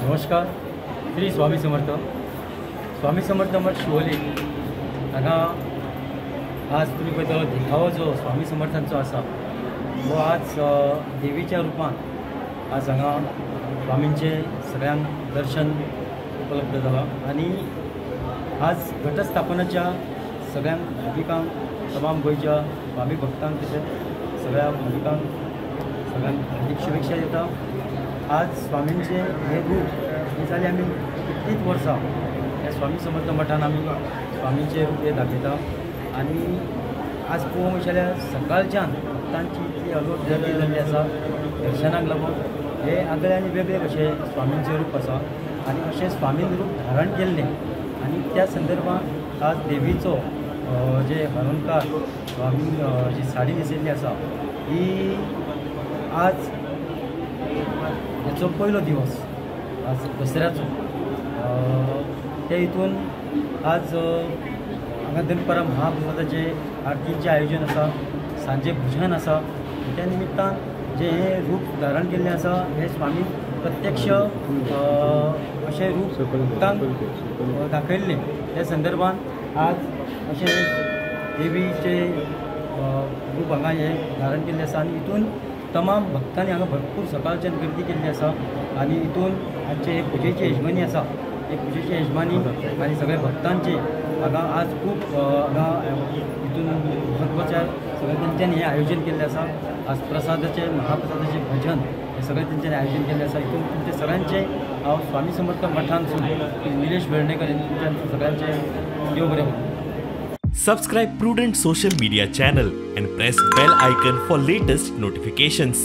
नमस्कार. श्री स्वामी समर्थ. स्वामी समर्थ मठ शिवोली हांगा आज तुम्ही पळयतलो देखावो जो स्वामी समर्थांचो आसा वो आज देवीच्या रुपान आज हांगा स्वामींचे सगळ्यांक दर्शन उपलब्ध जालां आणि आज घटस्थापनाच्या सगळ्यांक भाविकांक तमाम गोंयच्या स्वामी भक्तांक तशेंच सगळ्या भाविकांक सगळ्यांक हार्दिक शुभेच्छा दिता. आज स्वामींचे हे रूप हे जाले आमी कितलींच वर्सां ह्या स्वामी समर्थ मठान आमी स्वामींचे रूप हे दाखयता आणि आज पळोवंक जाल्यार सकाळच्यान भक्तांची इतली अलोट गर्दी जाल्ली आसा दर्शनाक लागून. हे आगळे आनी वेगळे कशे स्वामींचे रूप आसा आणि अशें स्वामीन रूप धारण केल्लें आणि त्या संदर्भात आज देवीचो जे अलंकार स्वामी जी साडी न्हेसिल्ली आसा ही आज हेचो पयलो दिवस आज दसऱ्याचो. ते हितून आज हांगा दनपारां महाप्रसादाचे आरतींचें आयोजन आसा, सांजे भजन आसा. त्या निमित्तान जे हे रूप धारण केल्लें आसा हे स्वामी प्रत्यक्ष अशें रूप भक्तांक दाखयल्लें. त्या संदर्भान आज अशें देवीचे रूप हांगा हे धारण केल्लें आसा आणि हितून तमाम भक्तांनी हांगा भरपूर सकाळच्यान गर्दी केल्ली आसा आणि हितून आजचे हे पुजेची यजमानी आसा हे पुजेची यजमानी आणि सगळ्या भक्तांचे हांगा आज खूब हांगा हितून म्हत्वाच्या सगळ्या तेंच्यांनी हे आयोजन केल्लें आसा. आज प्रसादाचे महाप्रसादाचे भजन हे सगळें तेंच्यांनी आयोजन केल्लें आसा. हितून तुमचे सगळ्यांचे हांव स्वामी समर्थ मठांसून निलेश वेर्णेकर तुमच्या सगळ्यांचे देव बरें. Subscribe Prudent social media channel and press bell icon for latest notifications.